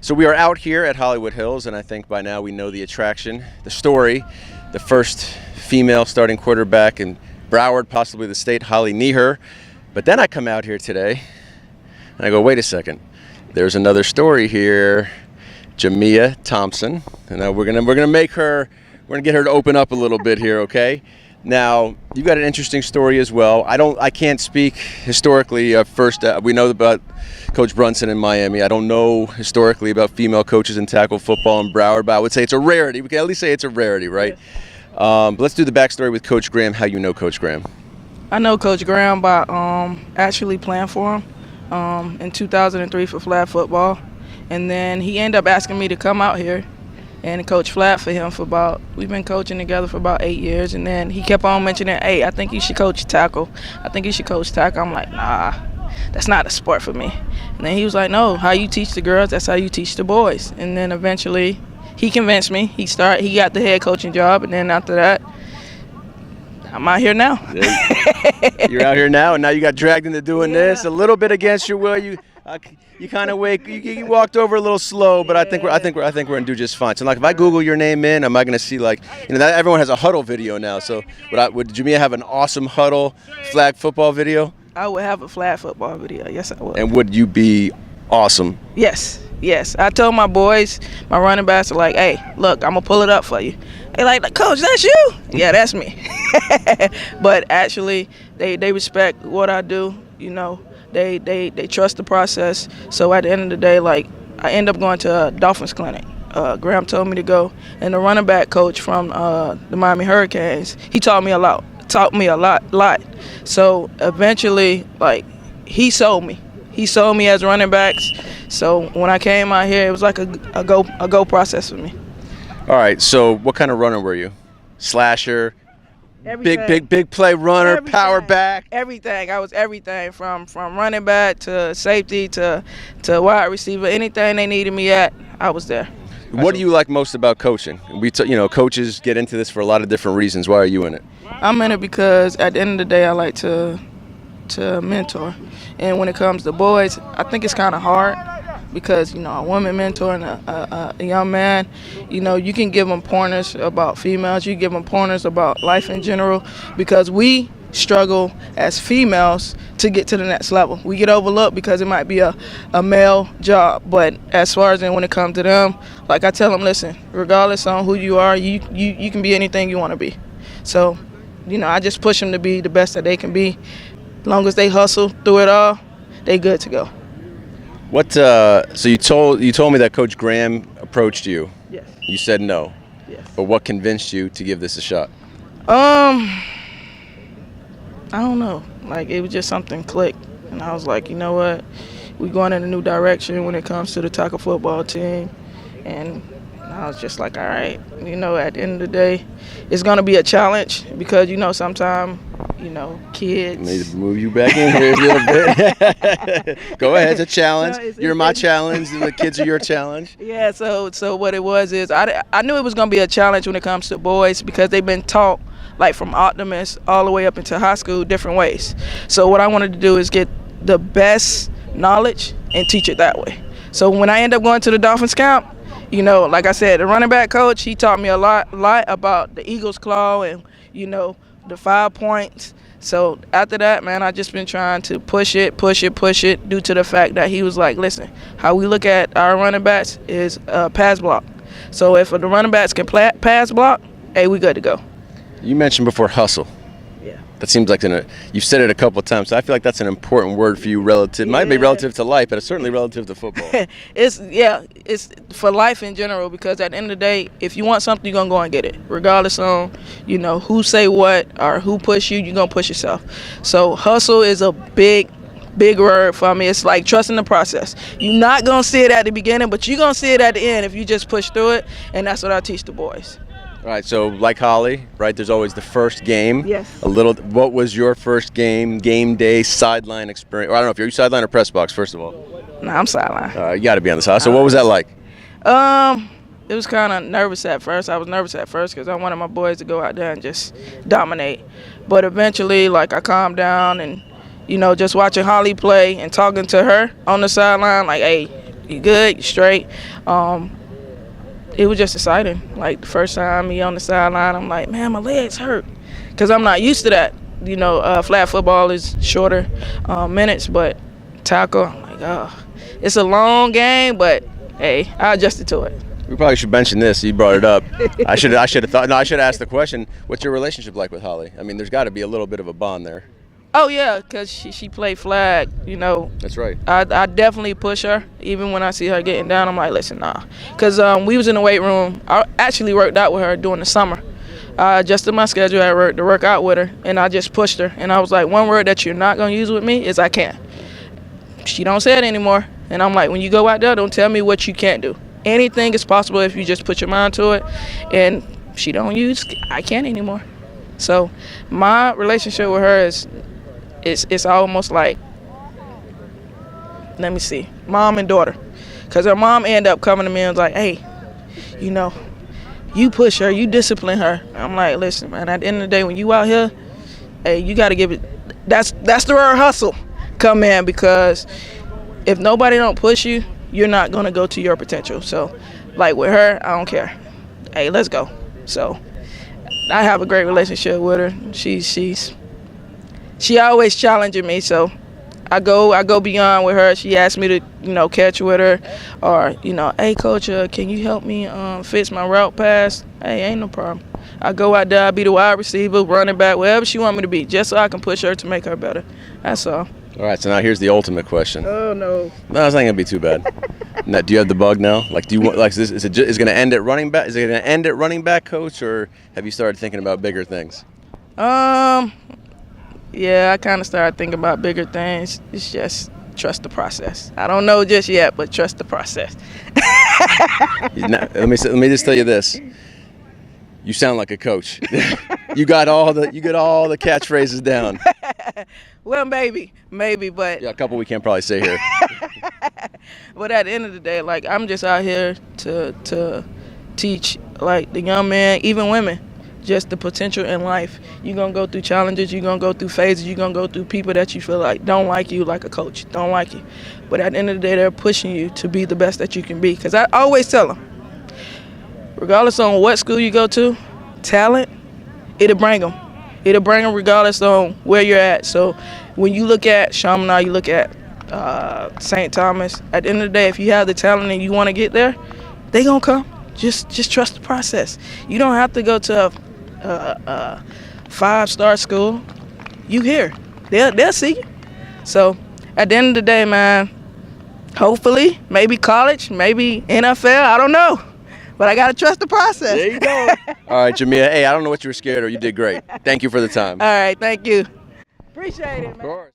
So we are out here at Hollywood Hills, and I think by now we know the attraction, the story, the first female starting quarterback in Broward, possibly the state, Holly Nieher. But then I come out here today, and I go, wait a second. There's another story here, Jamia Thompson, and we're gonna make her, we're gonna get her to open up a little bit here, okay? Now, you've got an interesting story as well. I can't speak historically. First, we know about Coach Brunson in Miami. I don't know historically about female coaches in tackle football in Broward, but I would say it's a rarity. We can at least say it's a rarity, right? But let's do the backstory with Coach Graham, how you know Coach Graham. I know Coach Graham by actually playing for him in 2003 for flag football. And then he ended up asking me to come out here and coach flag for him we've been coaching together for about 8 years. And then he kept on mentioning, hey, I think you should coach tackle. I think you should coach tackle. I'm like, nah, that's not a sport for me. And then he was like, no, how you teach the girls, that's how you teach the boys. And then eventually he convinced me. He got the head coaching job. And then after that, I'm out here now. You're out here now, and now you got dragged into doing this a little bit against your will. You kind of you walked over a little slow, but I think we're gonna do just fine. So like, if I Google your name am I gonna see everyone has a huddle video now? So would Jamia have an awesome huddle flag football video? I would have a flag football video. Yes, I would. And would you be awesome? Yes. I told my boys, my running backs are like, hey, look, I'm gonna pull it up for you. They like, Coach, that's you? Yeah, that's me. But actually, they respect what I do. You know, they trust the process. So at the end of the day, like, I end up going to a Dolphins clinic. Graham told me to go, and the running back coach from the Miami Hurricanes, he taught me a lot. So eventually, like, he sold me. He sold me as running backs. So when I came out here, it was like a go process for me. All right. So what kind of runner were you? Slasher, everything. big play runner, Everything. power back. Everything. I was everything from running back to safety to wide receiver. Anything they needed me at, I was there. What do you like most about coaching? Coaches get into this for a lot of different reasons. Why are you in it? I'm in it because at the end of the day, I like to mentor. And when it comes to boys, I think it's kind of hard because, a woman mentoring a young man, you can give them pointers about females. You give them pointers about life in general because we struggle as females to get to the next level. We get overlooked because it might be a male job. But as far as when it comes to them, like I tell them, listen, regardless on who you are, you can be anything you want to be. So, I just push them to be the best that they can be. As long as they hustle through it all, they good to go. What? So you told me that Coach Graham approached you. Yes. You said no. Yes. But what convinced you to give this a shot? I don't know. Like, it was just something clicked, and I was like, you know what? We're going in a new direction when it comes to the tackle football team, and I was just like, all right. At the end of the day, it's gonna be a challenge because sometimes. Kids. Need to move you back in here a little bit. Go ahead, it's a challenge. No, You're my challenge. The kids are your challenge. Yeah. So what it was is I knew it was gonna be a challenge when it comes to boys because they've been taught like from Optimus all the way up into high school different ways. So what I wanted to do is get the best knowledge and teach it that way. So when I end up going to the Dolphins camp, like I said, the running back coach, he taught me a lot about the Eagle's claw and the 5 points. So after that, man, I just been trying to push it due to the fact that he was like, listen, how we look at our running backs is pass block. So if the running backs can pass block, hey, we good to go. You mentioned before hustle. Yeah. That seems like you've said it a couple of times. So I feel like that's an important word for you might be relative to life, but it's certainly relative to football. It's for life in general because at the end of the day, if you want something, you're going to go and get it. Regardless on, who say what or who push you, you're going to push yourself. So hustle is a big word for me. It's like trusting the process. You're not going to see it at the beginning, but you're going to see it at the end if you just push through it, and that's what I teach the boys. All right, so like Holly, right, there's always the first game. Yes. What was your first game day, sideline experience? Or I don't know if you're sideline or press box, first of all. No, I'm sideline. You got to be on the side. So what was that like? It was kind of nervous at first. I was nervous at first because I wanted my boys to go out there and just dominate. But eventually, like, I calmed down and, just watching Holly play and talking to her on the sideline, like, hey, You good? You straight? It was just exciting. Like the first time me on the sideline, I'm like, man, my legs hurt, because I'm not used to that. You know, flag football is shorter minutes, but tackle, I'm like, oh, it's a long game, but hey, I adjusted to it. We probably should mention this. You brought it up. I should have thought. No, I should have asked the question. What's your relationship like with Holly? I mean, there's got to be a little bit of a bond there. Oh yeah, because she played flag. You know. That's right. I definitely push her. Even when I see her getting down, I'm like, listen, nah. Because we was in the weight room. I actually worked out with her during the summer. I adjusted my schedule at work to work out with her, and I just pushed her. And I was like, one word that you're not going to use with me is I can't. She don't say it anymore. And I'm like, when you go out there, don't tell me what you can't do. Anything is possible if you just put your mind to it. And she don't use I can't anymore. So my relationship with her is it's almost like, let me see, mom and daughter. Because her mom ended up coming to me and was like, hey, you know, you push her, you discipline her. I'm like, listen, man, at the end of the day, when you out here, hey, you got to give it, that's the real hustle come in, because if nobody don't push you, you're not going to go to your potential. So, like with her, I don't care. Hey, let's go. So, I have a great relationship with her. She always challenging me, so I go beyond with her. She asked me to, you know, catch with her, or, you know, hey coach, can you help me fix my route pass? Hey, ain't no problem. I go out there, I be the wide receiver, running back, wherever she want me to be, just so I can push her to make her better. That's all. All right, so now here's the ultimate question. Oh no. No, it's not gonna be too bad. Now, do you have the bug now? Like, do you want, like, is it gonna end at running back? Is it gonna end at running back, coach, or have you started thinking about bigger things? Yeah, I kind of started thinking about bigger things. It's just trust the process. I don't know just yet, but trust the process. Now, let me just tell you this. You sound like a coach. You got all the catchphrases down. Well, maybe, but Yeah, a couple we can't probably say here. but at the end of the day, like, I'm just out here to teach, like, the young men, even women, just the potential in life. You're going to go through challenges, you're going to go through phases, you're going to go through people that you feel like don't like you, like a coach, don't like you. But at the end of the day, they're pushing you to be the best that you can be. Because I always tell them, regardless on what school you go to, talent, it'll bring them. It'll bring them regardless on where you're at. So when you look at Chaminade, you look at St. Thomas, at the end of the day, if you have the talent and you want to get there, they going to come. Just trust the process. You don't have to go to a 5-star school. You here. They'll see you. So at the end of the day, man, hopefully, maybe college, maybe NFL, I don't know. But I got to trust the process. There you go. All right, Jamia. Hey, I don't know what you were scared of. You did great. Thank you for the time. All right, thank you. Appreciate it, man. Of course.